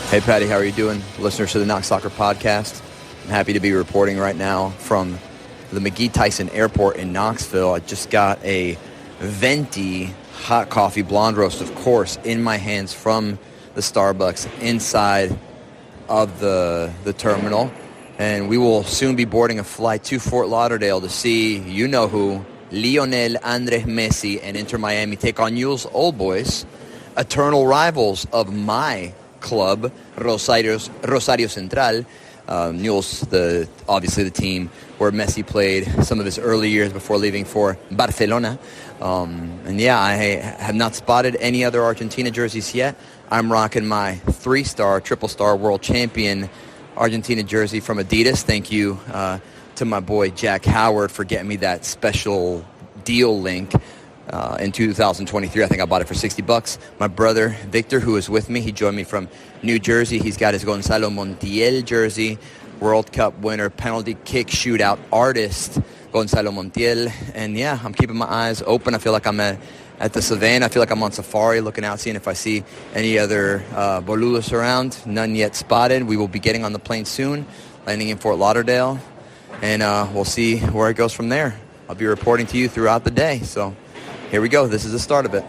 Hey, Patty, how are you doing? Listeners to the Knox Soccer Podcast. I'm happy to be reporting right now from the McGee Tyson Airport in Knoxville. I just got a venti hot coffee blonde roast, of course, in my hands from the Starbucks inside of the terminal. And we will soon be boarding a flight to Fort Lauderdale to see you-know-who, Lionel Andres Messi and Inter Miami take on Newell's Old Boys, eternal rivals of my club, Rosario Central. Newell's obviously the team where Messi played some of his early years before leaving for Barcelona. And yeah, I have not spotted any other Argentina jerseys yet. I'm rocking my 3-star, triple-star world champion Argentina jersey from Adidas. Thank you to my boy Jack Howard for getting me that special deal link. In 2023, I think I bought it for $60. My brother, Victor, who is with me, he joined me from New Jersey. He's got his Gonzalo Montiel jersey, World Cup winner, penalty kick shootout artist, Gonzalo Montiel. And yeah, I'm keeping my eyes open. I feel like I'm at the Savannah. I feel like I'm on safari looking out, seeing if I see any other boludos around. None yet spotted. We will be getting on the plane soon, landing in Fort Lauderdale. And we'll see where it goes from there. I'll be reporting to you throughout the day. So here we go. This is the start of it.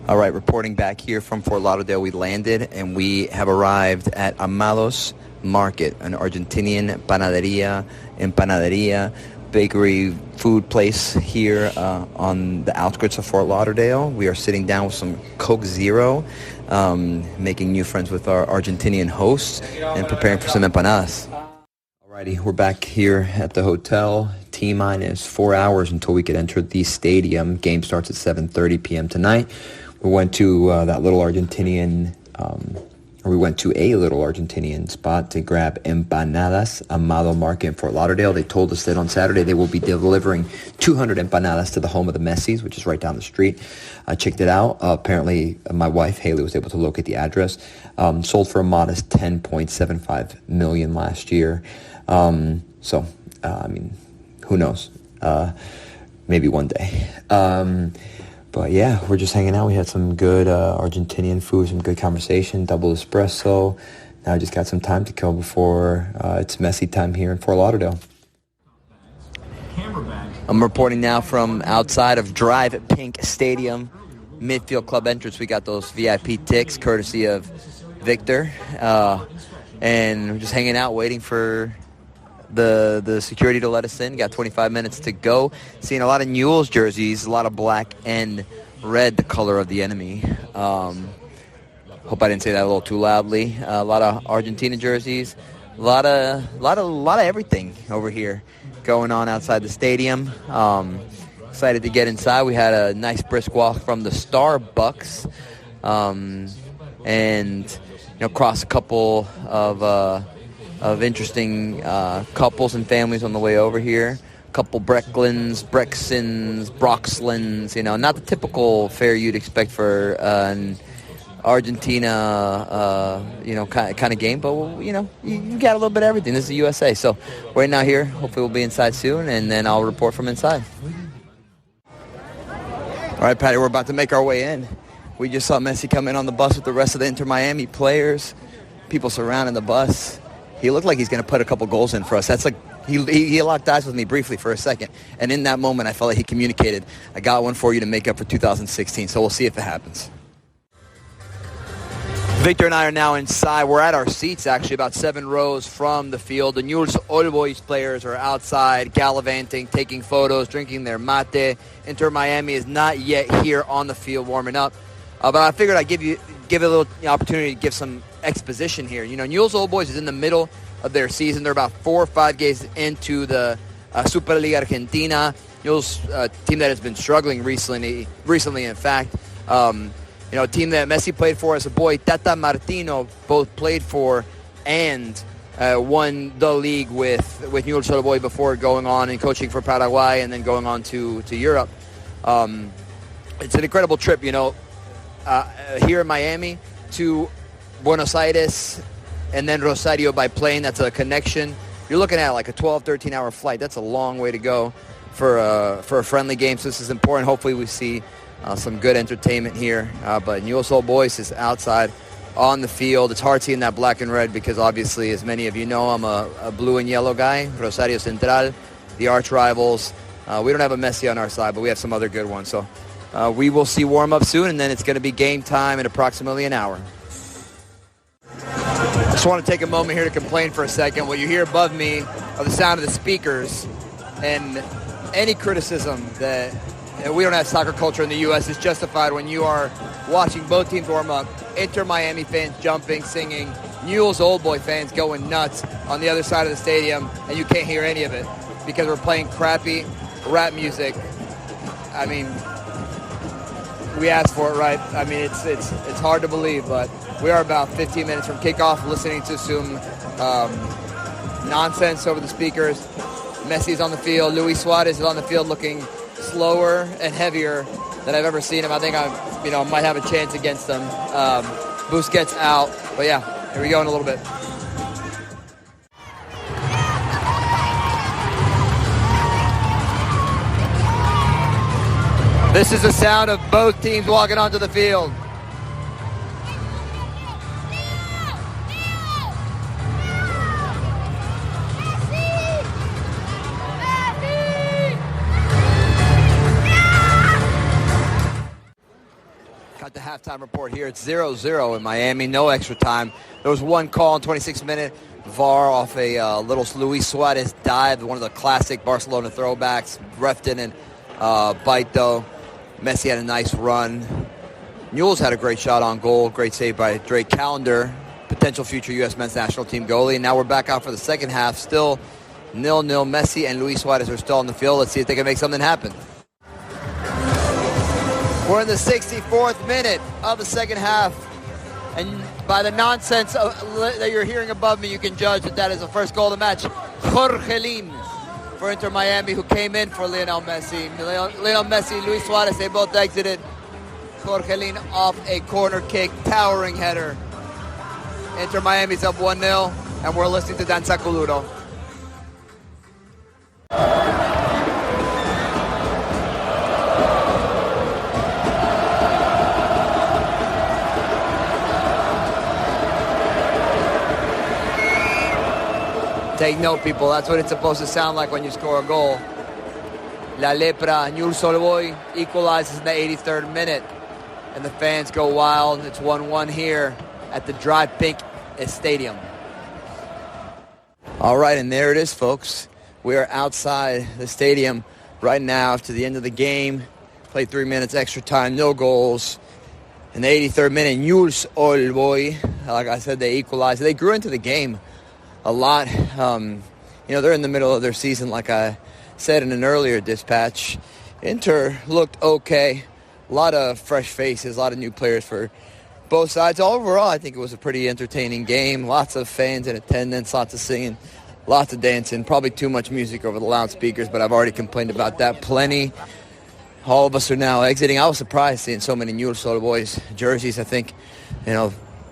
All right, reporting back here from Fort Lauderdale. We landed and we have arrived at Amados Market, an Argentinian empanaderia, bakery, food place here on the outskirts of Fort Lauderdale. We are sitting down with some Coke Zero, making new friends with our Argentinian hosts and preparing for some empanadas. Alrighty, we're back here at the hotel. T-minus 4 hours until we could enter the stadium. Game starts at 7:30 p.m. tonight. We went to a little Argentinian spot to grab empanadas, Amado Market in Fort Lauderdale. They told us that on Saturday they will be delivering 200 empanadas to the home of the Messis, which is right down the street. I checked it out. Apparently, my wife, Haley, was able to locate the address. Sold for a modest $10.75 million last year. Who knows? Maybe one day. But yeah, we're just hanging out. We had some good Argentinian food, some good conversation, double espresso. Now I just got some time to kill before it's Messi time here in Fort Lauderdale. I'm reporting now from outside of Drive Pink Stadium, midfield club entrance. We got those VIP ticks courtesy of Victor. And we're just hanging out waiting for the security to let us in. Got 25 minutes to go. Seeing a lot of Newell's jerseys, a lot of black and red, the color of the enemy. Hope I didn't say that a little too loudly. A lot of Argentina jerseys, a lot of everything over here going on outside the stadium. Excited to get inside. We had a nice brisk walk from the Starbucks, and cross a couple of interesting couples and families on the way over here. A couple Brexlins, not the typical fare you'd expect for an Argentina, kind of game, but you got a little bit of everything. This is the USA, so right now here, hopefully we'll be inside soon, and then I'll report from inside. All right, Patty, we're about to make our way in. We just saw Messi come in on the bus with the rest of the Inter Miami players. People surrounding the bus. He looked like he's going to put a couple goals in for us. That's like he locked eyes with me briefly for a second, and in that moment, I felt like he communicated, "I got one for you to make up for 2016." So we'll see if it happens. Victor and I are now inside. We're at our seats, actually, about 7 rows from the field. The Newell's Old Boys players are outside, gallivanting, taking photos, drinking their mate. Inter Miami is not yet here on the field warming up. But I figured I'd give it a little opportunity to give some exposition here. Newell's Old Boys is in the middle of their season. They're about 4 or 5 games into the Superliga Argentina. Newell's team that has been struggling recently, in fact. A team that Messi played for as a boy, Tata Martino, both played for and won the league with Newell's Old Boys before going on and coaching for Paraguay and then going on to Europe. It's an incredible trip, here in Miami to Buenos Aires and then Rosario by plane. That's a connection. You're looking at like a 12, 13-hour flight. That's a long way to go for a friendly game, so this is important. Hopefully we see some good entertainment here. But Newell's Old Boys is outside on the field. It's hard seeing that black and red because obviously, as many of you know, I'm a blue and yellow guy, Rosario Central, the arch rivals. We don't have a Messi on our side, but we have some other good ones. So we will see warm-up soon, and then it's going to be game time in approximately an hour. I just want to take a moment here to complain for a second. What you hear above me are the sound of the speakers, and any criticism that we don't have soccer culture in the U.S. is justified when you are watching both teams warm up. Inter Miami fans jumping, singing, Newell's Old Boy fans going nuts on the other side of the stadium, and you can't hear any of it because we're playing crappy rap music. I mean, we asked for it, right? I mean, it's hard to believe, but we are about 15 minutes from kickoff, listening to some nonsense over the speakers. Messi's on the field. Luis Suarez is on the field, looking slower and heavier than I've ever seen him. I think I might have a chance against them. Busquets out, but yeah, here we go in a little bit. This is the sound of both teams walking onto the field. Got the halftime report here. It's 0-0 in Miami. No extra time. There was one call in 26 minutes. VAR off a little Luis Suarez dive, one of the classic Barcelona throwbacks. Ref didn't bite, though. Messi had a nice run. Newell's had a great shot on goal. Great save by Drake Callender, potential future U.S. men's national team goalie. And now we're back out for the second half. Still 0-0. Messi and Luis Suarez are still on the field. Let's see if they can make something happen. We're in the 64th minute of the second half, and by the nonsense that you're hearing above me, you can judge that is the first goal of the match. Jorgelin for Inter Miami, who came in for Lionel Messi. Lionel Messi, Luis Suarez, they both exited. Jorgelin off a corner kick, towering header. Inter Miami's up 1-0, and we're listening to Danza Kuduro. Take note, people. That's what it's supposed to sound like when you score a goal. La Lepra, Newell's Old Boy equalizes in the 83rd minute. And the fans go wild. It's 1-1 here at the Dry Pink Stadium. All right, and there it is, folks. We are outside the stadium right now after the end of the game. Played 3 minutes extra time, no goals. In the 83rd minute, Newell's Old Boy, like I said, they equalized. They grew into the game a lot. They're in the middle of their season, like I said in an earlier dispatch. Inter looked okay. A lot of fresh faces, a lot of new players for both sides. Overall, I think it was a pretty entertaining game. Lots of fans in attendance, lots of singing, lots of dancing. Probably too much music over the loudspeakers, but I've already complained about that plenty. All of us are now exiting. I was surprised seeing so many Newell's Old Boys jerseys. I think,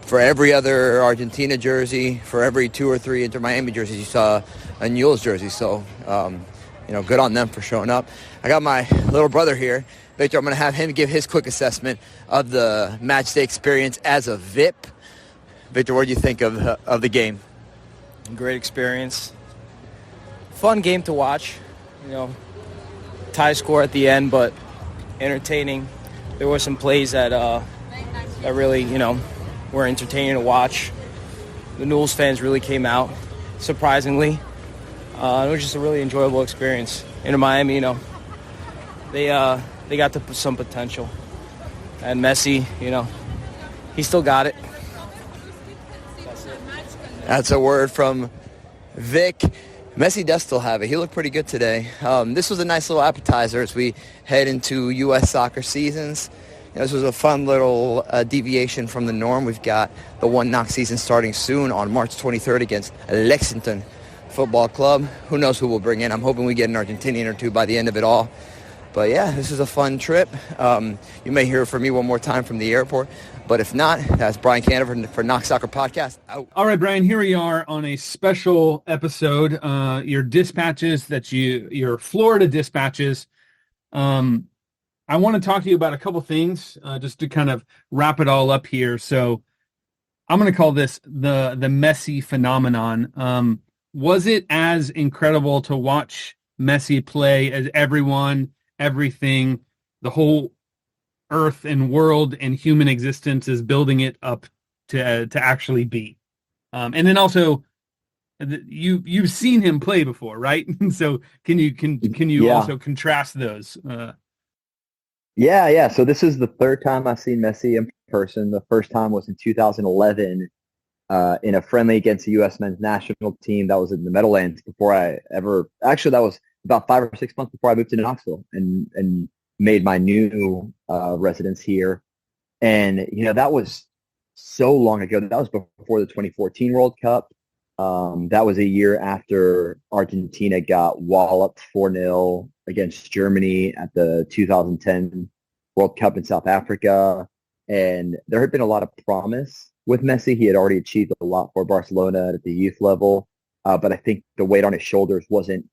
for every other Argentina jersey, for every 2 or 3 Inter Miami jerseys, you saw a Newell's jersey. So, good on them for showing up. I got my little brother here. Victor, I'm going to have him give his quick assessment of the match day experience as a VIP. Victor, what do you think of the game? Great experience. Fun game to watch. Tie score at the end, but entertaining. There were some plays that really, were entertaining to watch. The Newell's fans really came out, surprisingly. It was just a really enjoyable experience. In Miami, they got some potential. And Messi, he still got it. That's it. That's a word from Vic. Messi does still have it. He looked pretty good today. This was a nice little appetizer as we head into U.S. soccer seasons. This was a fun little deviation from the norm. We've got the One Knox season starting soon on March 23rd against Lexington Football Club. Who knows who we'll bring in. I'm hoping we get an Argentinian or two by the end of it all. But yeah, this is a fun trip. You may hear from me one more time from the airport. But if not, that's Brian Canada for Knox Soccer Podcast. Out. All right, Brian, here we are on a special episode. Your dispatches, your Florida dispatches. I want to talk to you about a couple things just to kind of wrap it all up here. So I'm going to call this the Messi phenomenon. Was it as incredible to watch Messi play as everything, the whole earth and world and human existence is building it up to actually be? And then also, you've seen him play before, right? So can you also contrast those? Yeah. So this is the third time I've seen Messi in person. The first time was in 2011 in a friendly against the U.S. men's national team. That was in the Meadowlands that was about 5 or 6 months before I moved to Knoxville and made my new residence here. And, that was so long ago. That was before the 2014 World Cup. That was a year after Argentina got walloped 4-0 against Germany at the 2010 World Cup in South Africa. And there had been a lot of promise with Messi. He had already achieved a lot for Barcelona at the youth level. But I think the weight on his shoulders wasn't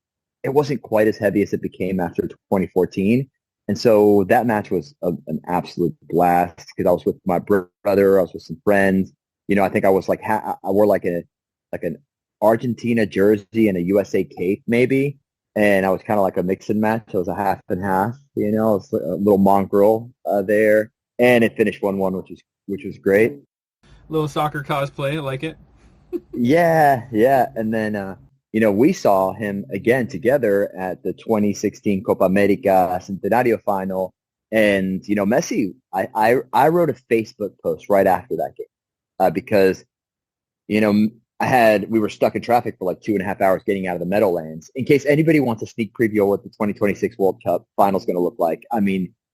quite as heavy as it became after 2014. And so that match was an absolute blast because I was with my brother. I was with some friends. I think I was like, I wore like an Argentina jersey and a USA cape maybe. And I was kind of like a mix and match. It was a half and half, it was a little mongrel there. And it finished 1-1, which was great. Little soccer cosplay, I like it. Yeah. And then, we saw him again together at the 2016 Copa America Centenario final. And, Messi, I wrote a Facebook post right after that game because, we were stuck in traffic for like 2.5 hours getting out of the Meadowlands. In case anybody wants a sneak preview of what the 2026 World Cup final is going to look like,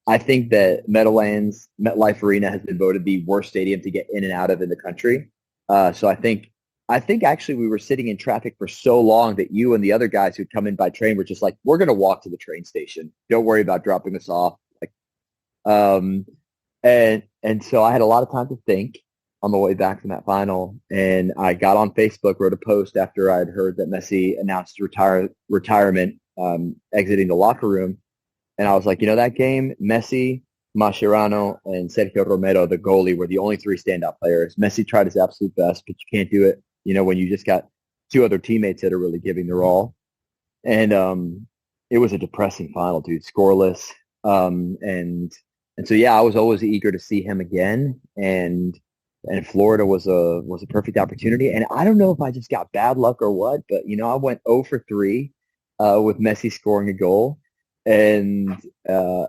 I think that Meadowlands, MetLife Arena has been voted the worst stadium to get in and out of in the country. So I think actually we were sitting in traffic for so long that you and the other guys who'd come in by train were just like, we're going to walk to the train station. Don't worry about dropping us off. And so I had a lot of time to think on the way back from that final. And I got on Facebook, wrote a post after I'd heard that Messi announced retirement, exiting the locker room. And I was like, that game, Messi, Mascherano, and Sergio Romero, the goalie, were the only three standout players. Messi tried his absolute best, but you can't do it, when you just got two other teammates that are really giving their all. And it was a depressing final, dude, scoreless. And so, I was always eager to see him again. And Florida was a perfect opportunity. And I don't know if I just got bad luck or what, but, I went 0 for 3 with Messi scoring a goal. And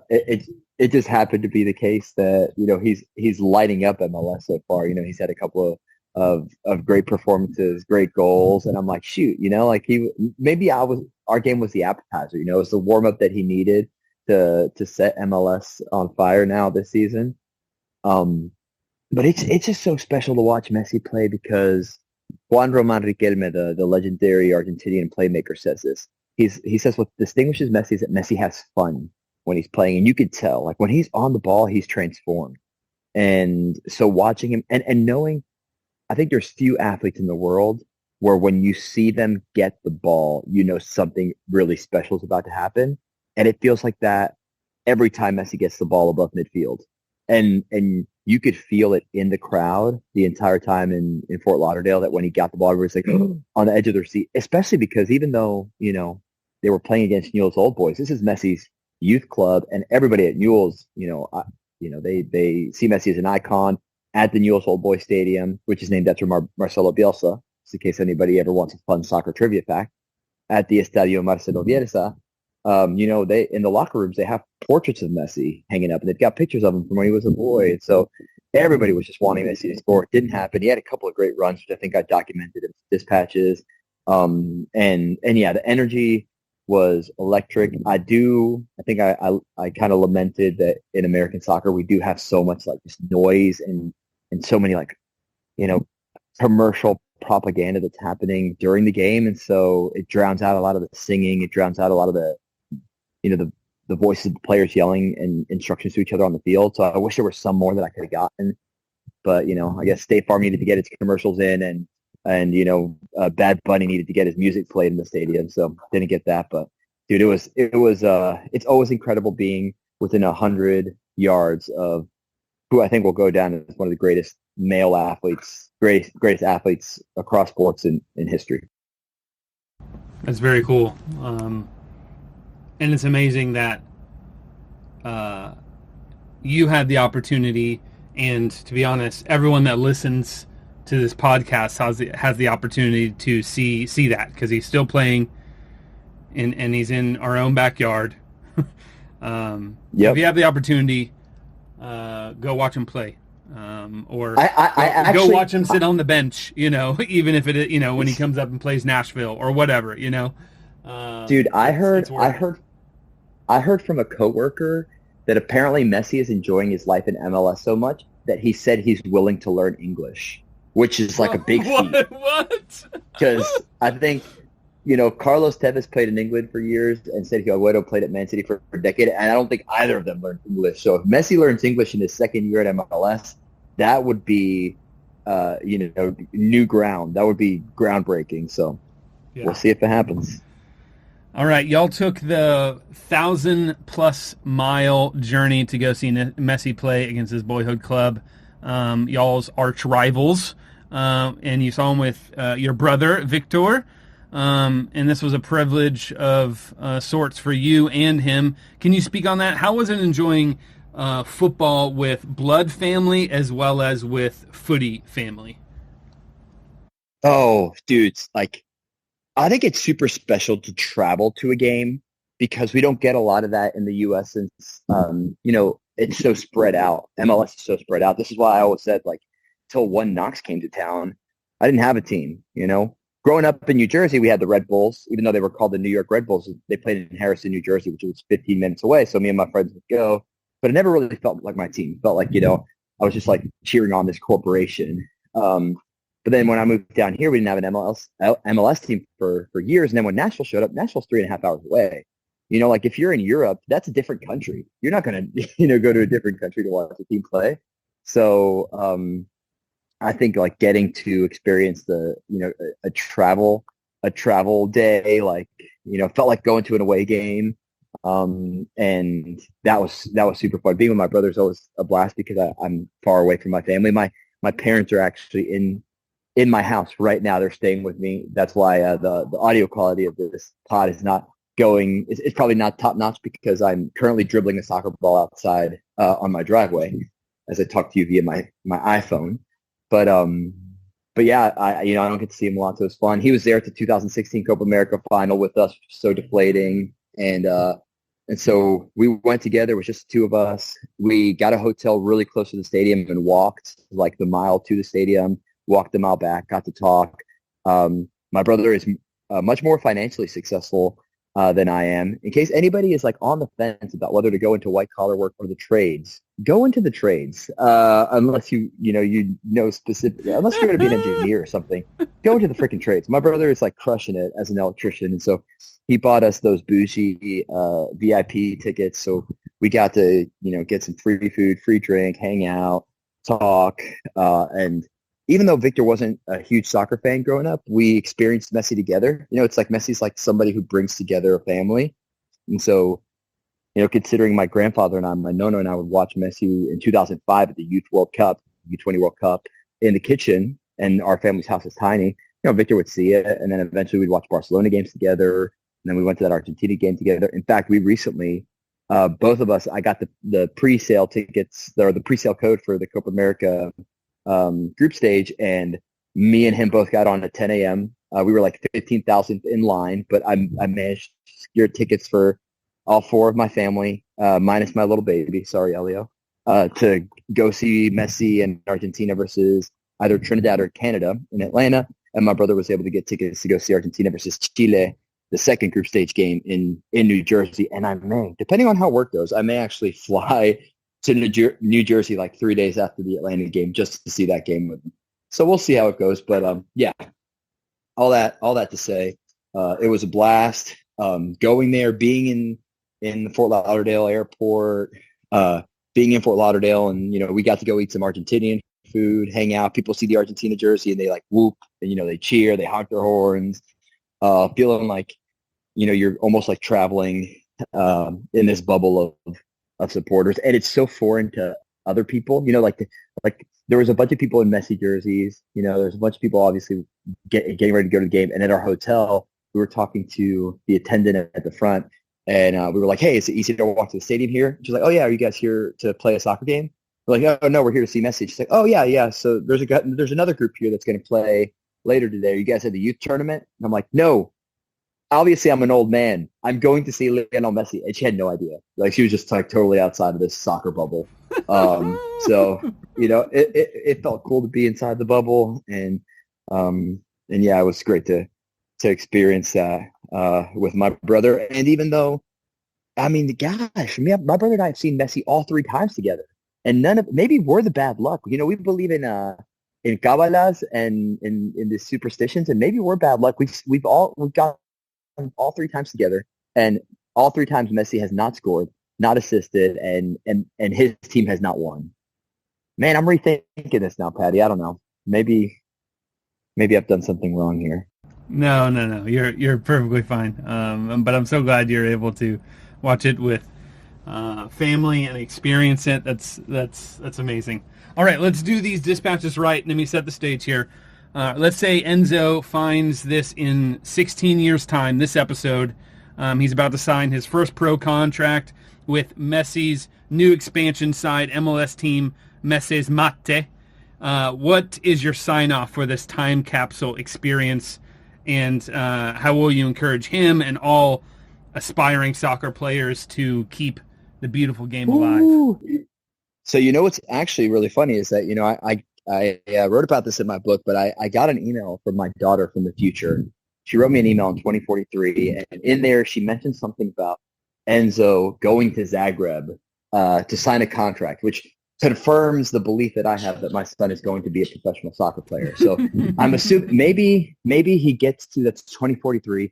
it just happened to be the case that, he's lighting up MLS so far. He's had a couple of great performances, great goals. And I'm like, shoot, our game was the appetizer, it was the warm up that he needed to set MLS on fire now this season. But it's just so special to watch Messi play because Juan Román Riquelme, the legendary Argentinian playmaker, says this. He says what distinguishes Messi is that Messi has fun when he's playing, and you could tell, like when he's on the ball, he's transformed. And so watching him and knowing, I think there's few athletes in the world where when you see them get the ball, something really special is about to happen. And it feels like that every time Messi gets the ball above midfield. And you could feel it in the crowd the entire time in Fort Lauderdale that when he got the ball, everybody's like on the edge of their seat, especially because even though, they were playing against Newell's Old Boys, this is Messi's youth club, and everybody at Newell's, they see Messi as an icon at the Newell's Old Boys Stadium, which is named after Marcelo Bielsa, just in case anybody ever wants a fun soccer trivia fact. At the Estadio Marcelo Bielsa, they in the locker rooms, they have portraits of Messi hanging up, and they've got pictures of him from when he was a boy. And so everybody was just wanting Messi to score. It didn't happen. He had a couple of great runs, which I think I documented in dispatches. And the energy was electric. I think I kind of lamented that in American soccer, we do have so much like just noise and so many like, commercial propaganda that's happening during the game. And so it drowns out a lot of the singing. It drowns out a lot of the, the voices of the players yelling and instructions to each other on the field. So I wish there was some more that I could have gotten, but, I guess State Farm needed to get its commercials in and Bad Bunny needed to get his music played in the stadium. So didn't get that, but dude, it's always incredible being within 100 yards of who I think will go down as one of the greatest male athletes, greatest athletes across sports in history. That's very cool. And it's amazing that you had the opportunity, and to be honest, everyone that listens to this podcast has the opportunity to see that, because he's still playing, and he's in our own backyard. Yep. If you have the opportunity, go watch him play, or I go watch him sit on the bench. Even if it, when he comes up and plays Nashville or whatever. Dude, I heard from a coworker that apparently Messi is enjoying his life in MLS so much that he said he's willing to learn English, which is like a big feat. What? Because I think, Carlos Tevez played in England for years, and Sergio Aguero played at Man City for a decade, and I don't think either of them learned English. So if Messi learns English in his second year at MLS, that would be, new ground. That would be groundbreaking. So We'll see if it happens. All right, y'all took the 1,000+ mile journey to go see Messi play against his boyhood club, y'all's arch rivals, and you saw him with your brother Victor, and this was a privilege of sorts for you and him. Can you speak on that? How was it enjoying football with blood family as well as with footy family? Oh, dudes, I think it's super special to travel to a game because we don't get a lot of that in the U.S. since, it's so spread out. MLS is so spread out. This is why I always said, till One Knox came to town, I didn't have a team, Growing up in New Jersey, we had the Red Bulls, even though they were called the New York Red Bulls. They played in Harrison, New Jersey, which was 15 minutes away. So me and my friends would go, but it never really felt like my team. It felt like, I was just cheering on this corporation. But then when I moved down here, we didn't have an MLS team for years. And then when Nashville showed up, Nashville's 3.5 hours away. If you're in Europe, that's a different country. You're not going to, go to a different country to watch a team play. So I think getting to experience the, a travel day, felt like going to an away game. And that was super fun. Being with my brother is always a blast because I'm far away from my family. My parents are actually in my house right now. They're staying with me. That's why the audio quality of this pod is not going. It's probably not top notch because I'm currently dribbling a soccer ball outside on my driveway as I talk to you via my iPhone. But yeah, I don't get to see him a lot, so it's fun. He was there at the 2016 Copa America final with us, which was so deflating, and so we went together. It was just the two of us. We got a hotel really close to the stadium and walked the mile to the stadium. Walked the mile back, got to talk. My brother is much more financially successful than I am. In case anybody is on the fence about whether to go into white collar work or the trades, go into the trades. Unless you know specifically, unless you're going to be an engineer or something, go into the freaking trades. My brother is crushing it as an electrician, and so he bought us those bougie VIP tickets. So we got to get some free food, free drink, hang out, talk, and even though Victor wasn't a huge soccer fan growing up, we experienced Messi together. It's Messi's somebody who brings together a family. And so, considering my grandfather and my nono and I would watch Messi in 2005 at the Youth World Cup, U20 World Cup in the kitchen, and our family's house is tiny, Victor would see it. And then eventually we'd watch Barcelona games together. And then we went to that Argentina game together. In fact, we recently, both of us, I got the pre-sale tickets, or the pre-sale code for the Copa America group stage, and me and him both got on at 10 a.m. We were 15,000th in line, but I managed to secure tickets for all four of my family, minus my little baby, sorry, Elio, to go see Messi and Argentina versus either Trinidad or Canada in Atlanta. And my brother was able to get tickets to go see Argentina versus Chile, the second group stage game in New Jersey. And I may, depending on how work goes, I may actually fly to New Jersey 3 days after the Atlanta game just to see that game with him. So we'll see how it goes. But yeah, all that to say, it was a blast going there, being in the Fort Lauderdale airport, being in Fort Lauderdale, and we got to go eat some Argentinian food, hang out. People see the Argentina jersey and they whoop, and they cheer, they honk their horns, feeling you're almost traveling in this bubble of supporters. And it's so foreign to other people. Like there was a bunch of people in Messi jerseys. There's a bunch of people obviously getting ready to go to the game. And at our hotel, we were talking to the attendant at the front, and we were like, "Hey, is it easy to walk to the stadium here?" She's like, "Oh yeah, are you guys here to play a soccer game?" We're like, "Oh no, we're here to see Messi." She's like, "Oh yeah, yeah. So there's another group here that's going to play later today. Are you guys at the youth tournament?" And I'm like, "No. Obviously, I'm an old man. I'm going to see Lionel Messi." And she had no idea. Like, she was just like totally outside of this soccer bubble. So it felt cool to be inside the bubble, and yeah, it was great to experience that with my brother. And even though, I mean, gosh, my brother and I have seen Messi all 3 times together, and maybe we're the bad luck. We believe in Kabbalahs and in the superstitions, and maybe we're bad luck. We've got all 3 times together, and all 3 times Messi has not scored, not assisted, and his team has not won. Man, I'm rethinking this now, Patty. I don't know. Maybe I've done something wrong here. No. You're perfectly fine. But I'm so glad you're able to watch it with family and experience it. That's amazing. All right, let's do these dispatches right. Let me set the stage here. Let's say Enzo finds this in 16 years' time, this episode. He's about to sign his first pro contract with Messi's new expansion side, MLS team, Messi's Mate. What is your sign-off for this time capsule experience, and how will you encourage him and all aspiring soccer players to keep the beautiful game alive? Ooh. So what's actually really funny is that, I wrote about this in my book, but I got an email from my daughter from the future. She wrote me an email in 2043, and in there she mentioned something about Enzo going to Zagreb to sign a contract, which confirms the belief that I have that my son is going to be a professional soccer player. So I'm assuming maybe he gets to, that's 2043,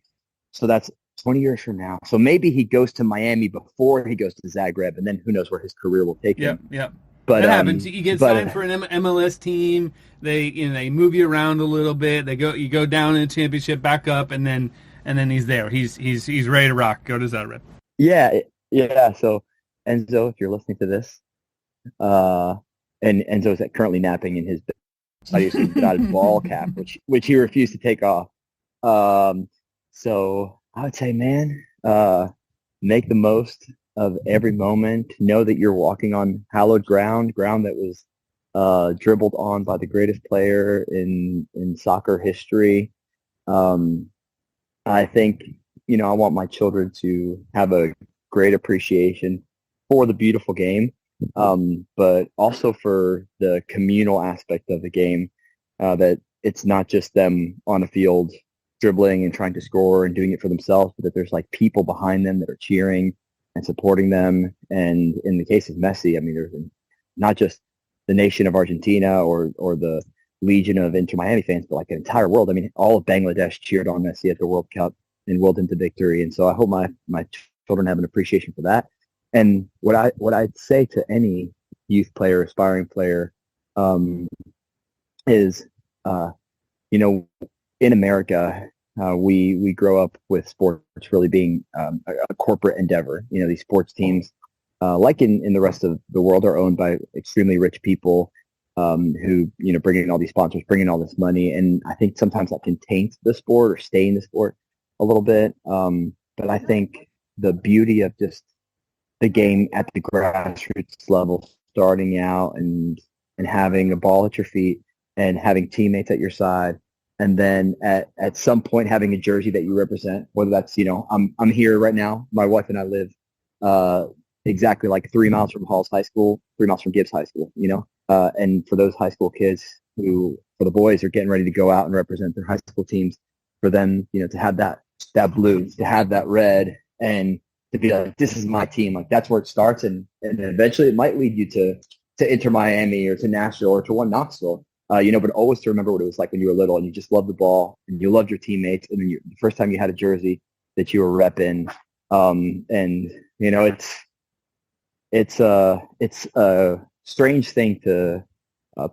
so that's 20 years from now. So maybe he goes to Miami before he goes to Zagreb, and then who knows where his career will take him. Yep. But that happens. You get signed for an MLS team. They move you around a little bit. You go down in the championship, back up, and then he's there. He's ready to rock. Go to Zagreb. Yeah. So Enzo, if you're listening to this, and Enzo's currently napping in his bed. He's got his ball cap, which he refused to take off. So I would say, man, make the most of every moment. Know that you're walking on hallowed ground that was dribbled on by the greatest player in soccer history. I think, I want my children to have a great appreciation for the beautiful game, but also for the communal aspect of the game, that it's not just them on a field dribbling and trying to score and doing it for themselves, but that there's like people behind them that are cheering and supporting them. And in the case of Messi, I mean, there's not just the nation of Argentina or the legion of Inter Miami fans, but like an entire world. I mean, all of Bangladesh cheered on Messi at the World Cup and willed him to victory. And so I hope my children have an appreciation for that. And what I'd say to any youth player, aspiring player, is, in America, we grow up with sports really being a corporate endeavor. These sports teams, like in the rest of the world, are owned by extremely rich people who, bring in all these sponsors, bring in all this money. And I think sometimes that can taint the sport or stain the sport a little bit. But I think the beauty of just the game at the grassroots level, starting out and having a ball at your feet and having teammates at your side, and then at some point having a jersey that you represent, whether that's, I'm here right now. My wife and I live exactly like 3 miles from Halls High School, 3 miles from Gibbs High School, and for those high school kids who, for the boys, are getting ready to go out and represent their high school teams, for them, to have that blue, to have that red, and to be like, this is my team. Like, that's where it starts. And eventually it might lead you to Inter Miami or to Nashville or to One Knoxville. But always to remember what it was like when you were little and you just loved the ball and you loved your teammates. And then the first time you had a jersey that you were repping, it's a strange thing to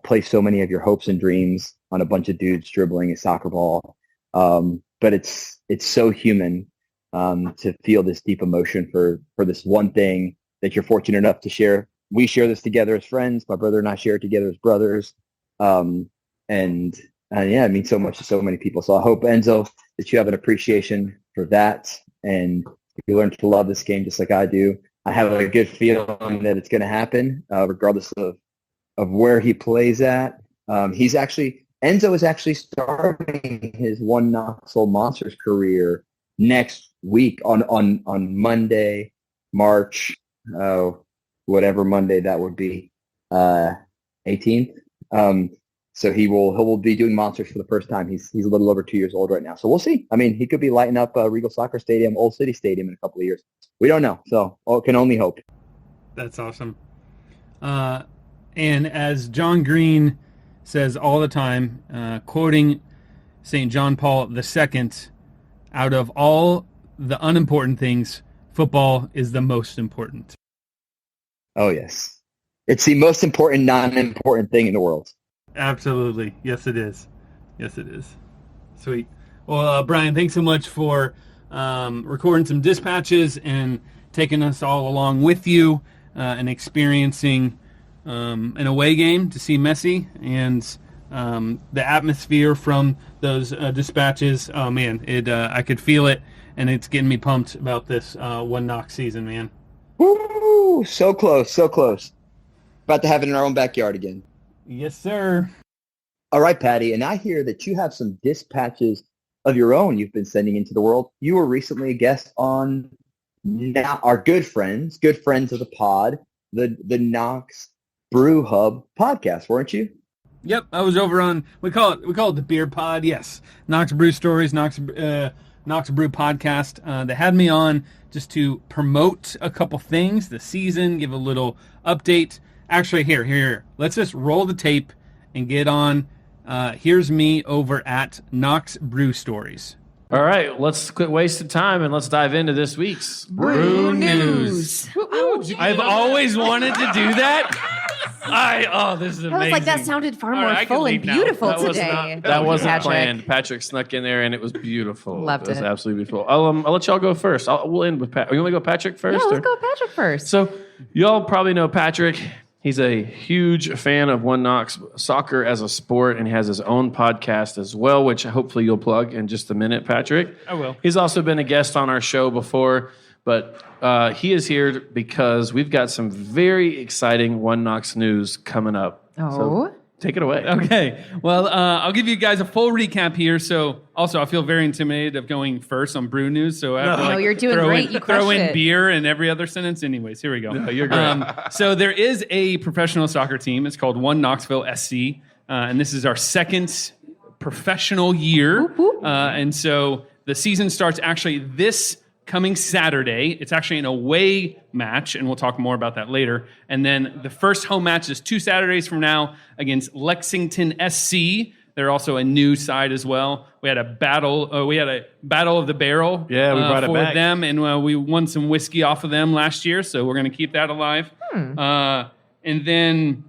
place so many of your hopes and dreams on a bunch of dudes dribbling a soccer ball. But it's so human to feel this deep emotion for this one thing that you're fortunate enough to share we share this together as friends. My brother and I share it together as brothers. And yeah, it means so much to so many people. So I hope, Enzo, that you have an appreciation for that and you learn to love this game just like I do. I have a good feeling that it's going to happen, regardless of where he plays at. Enzo is actually starting his One Knox Monsters career next week on Monday, March, whatever Monday that would be, 18th. So he will be doing Monsters for the first time. He's a little over 2 years old right now. So we'll see. I mean, he could be lighting up Regal Soccer Stadium, Old City Stadium in a couple of years. We don't know. So can only hope. That's awesome. And as John Green says all the time, quoting St. John Paul II, out of all the unimportant things, football is the most important. Oh, yes. It's the most important, non-important thing in the world. Absolutely. Yes, it is. Yes, it is. Sweet. Well, Brian, thanks so much for recording some dispatches and taking us all along with you and experiencing an away game to see Messi and the atmosphere from those dispatches. Oh, man, I could feel it, and it's getting me pumped about this One Knox season, man. Woo! So close, so close. About to have it in our own backyard again. Yes, sir. All right, Patty, and I hear that you have some dispatches of your own you've been sending into the world. You were recently a guest on our good friends of the pod, the Knox Brew Hub podcast, weren't you? Yep, I was over on we call it the beer pod. Yes, Knox Brew Stories, Knox Brew Podcast. They had me on just to promote a couple things, the season, give a little update. Actually, here. Let's just roll the tape and get on. Here's me over at Knox Brew Stories. All right, let's quit wasting time and let's dive into this week's Brew News. I've always wanted to do that. This is amazing. I was like, that sounded far more full and beautiful today. That wasn't Patrick. planned. Patrick snuck in there and it was beautiful. Loved it. It was it. absolutely beautiful. I'll let y'all go first. We'll end with Patrick. You want to go Patrick first? Yeah, let's go with Patrick first. So y'all probably know Patrick. He's a huge fan of One Knox soccer as a sport, and he has his own podcast as well, which hopefully you'll plug in just a minute, Patrick. I will. He's also been a guest on our show before, but he is here because we've got some very exciting One Knox news coming up. Oh. So take it away. Okay. Well, I'll give you guys a full recap here. So, also, I feel very intimidated of going first on Brew News. So, I have to, you're doing great. You throw crushed in it. beer in every other sentence. Anyways, here we go. No, you're great. So, there is a professional soccer team. It's called One Knoxville SC, and this is our second professional year. Whoop, whoop. And so, the season starts actually this coming Saturday. It's actually an away match, and we'll talk more about that later. And then the first home match is 2 Saturdays from now against Lexington SC. They're also a new side as well. We had a battle. We had a battle of the barrel. Yeah, we brought it for back. them, and we won some whiskey off of them last year. So we're going to keep that alive. And then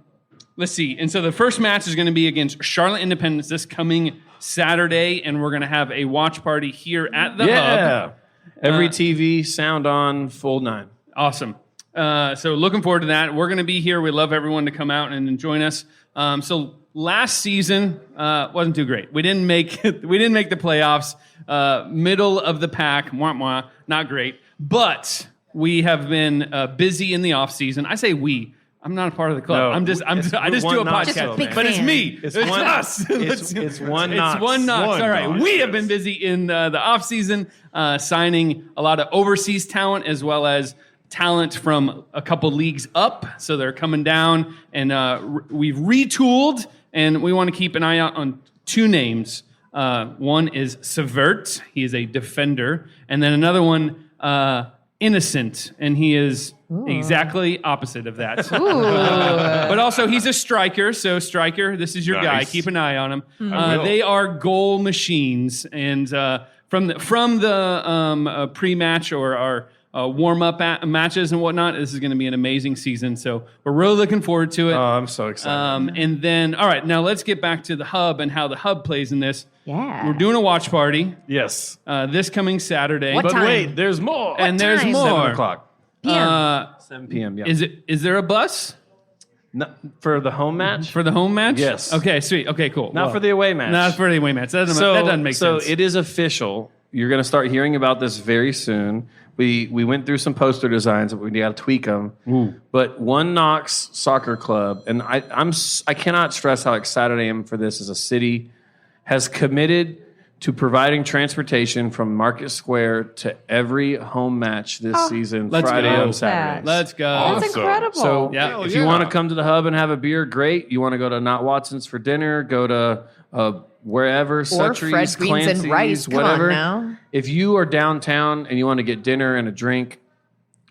let's see. And so the first match is going to be against Charlotte Independence this coming Saturday, and we're going to have a watch party here at the Hub. Every TV, sound on, full 9. Awesome. So looking forward to that. We're going to be here. We love everyone to come out and join us. So last season wasn't too great. We didn't make the playoffs. Middle of the pack. Not great. But we have been busy in the off season. I say we. I'm not a part of the club. No, I just do a Knox, podcast. big But it's fan. me. It's us. It's One Knox. It's One Knox. One All right. Knox. We have been busy in the off season, signing a lot of overseas talent as well as talent from a couple leagues up. So they're coming down, and we've retooled, and we want to keep an eye out on 2 names. One is Severt. He is a defender, and then another one, Innocent, and he is exactly opposite of that. But also, he's a striker. So, striker, this is your guy. Keep an eye on him. They are goal machines, and from the pre-match or our warm-up matches and whatnot, this is going to be an amazing season. So, we're really looking forward to it. Oh, I'm so excited. And then, all right, now let's get back to the Hub and how the Hub plays in this. Yeah. We're doing a watch party Yes. this coming Saturday. What But time? wait, there's more. And there's time? more. 7 o'clock. p.m. 7 p.m. Yeah. Is there a bus No, for the home match? for the home match? Yes. Okay, sweet. Okay, cool. Not for the away match. Not for the away match. That doesn't make sense. So it is official. You're going to start hearing about this very soon. We went through some poster designs, but we got to tweak them. Ooh. But One Knox Soccer Club, and I cannot stress how excited I am for this as a city, has committed to providing transportation from Market Square to every home match this season, let's Friday go. and Saturday. Let's go. That's incredible. So Yeah. if you want to come to the hub and have a beer, great. You want to go to Not Watson's for dinner, go to wherever, Sutry's, Fred Green's and Clancy's, Rice. Come on whatever. now. If you are downtown and you want to get dinner and a drink,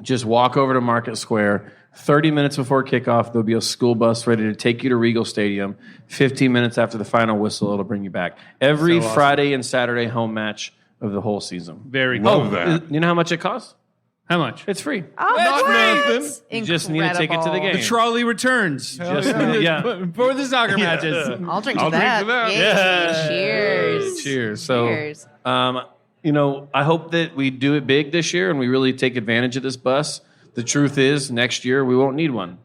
just walk over to Market Square. 30 minutes before kickoff, there'll be a school bus ready to take you to Regal Stadium. 15 minutes after the final whistle, it'll bring you back. Every So awesome. Friday and Saturday home match of the whole season. Very cool. Love that. You know how much it costs? How much? It's free. Oh, That's what? You just need a ticket to the Incredible. game. Trolley returns. Yeah. For the soccer matches. I'll drink I'll to drink that. to that. Yay. Yeah. Cheers. Cheers. So, Cheers. I hope that we do it big this year and we really take advantage of this bus. The truth is, next year we won't need one.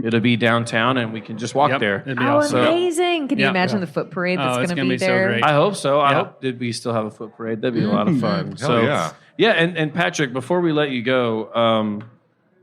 It'll be downtown and we can just walk Yep. there. It'd be Oh, awesome. amazing. Can you Yeah. imagine the foot parade that's Oh, it's going to gonna be be so there? great. I hope so. I Yep. hope that we still have a foot parade. That'd be a lot of fun. Hell yeah. Yeah, and Patrick, before we let you go,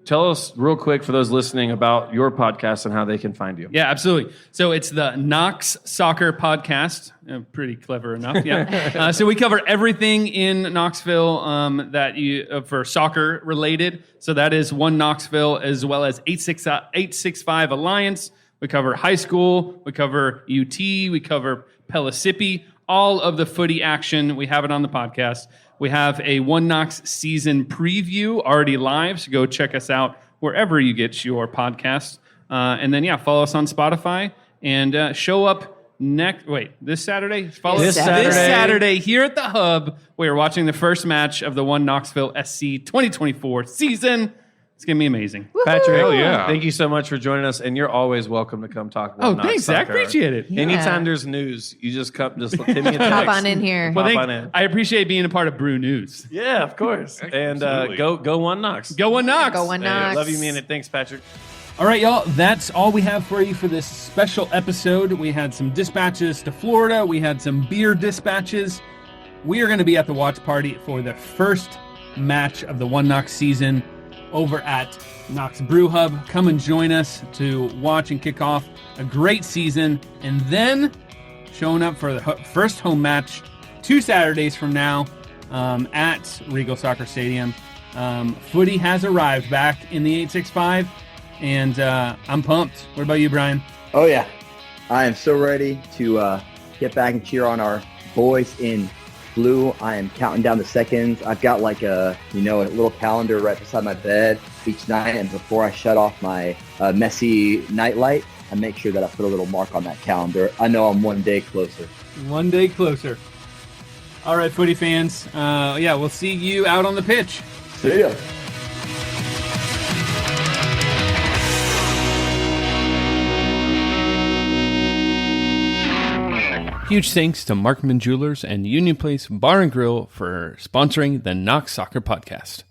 tell us real quick for those listening about your podcast and how they can find you. Yeah, absolutely. So it's the Knox Soccer Podcast. Pretty clever enough, yeah. So we cover everything in Knoxville that you for soccer related. So that is One Knoxville as well as 865 Alliance. We cover high school. We cover UT. We cover Pellissippi. All of the footy action. We have it on the podcast. We have a One Knox season preview already live, so go check us out wherever you get your podcast. And then, follow us on Spotify and show up this Saturday? Follow This us Saturday. this Saturday here at the Hub. We are watching the first match of the One Knoxville SC 2024 season. It's going to be amazing. Patrick, Hell yeah. thank you so much for joining us, and you're always welcome to come talk about Oh, Knox thanks, Zach. Soccer. Appreciate it. Yeah. Anytime there's news, you just come, just give me a text. Hop on in here. Well, Hop on in. I appreciate being a part of Brew News. Yeah, of course. And Absolutely. go One Knox. Go One Knox. Go One Hey, Knox. love you, man. Thanks, Patrick. All right, y'all, that's all we have for you for this special episode. We had some dispatches to Florida. We had some beer dispatches. We are going to be at the watch party for the first match of the One Knox season over at Knox Brew Hub. Come and join us to watch and kick off a great season. And then showing up for the first home match 2 Saturdays from now at Regal Soccer Stadium. Footy has arrived back in the 865. And I'm pumped. What about you, Brian? Oh, yeah. I am so ready to get back and cheer on our boys in blue. I am counting down the seconds. I've got like a little calendar right beside my bed each night. And before I shut off my Messi nightlight, I make sure that I put a little mark on that calendar. I know I'm one day closer. One day closer. All right, footy fans. We'll see you out on the pitch. See ya. Huge thanks to Markman Jewelers and Union Place Bar and Grill for sponsoring the Knox Soccer Podcast.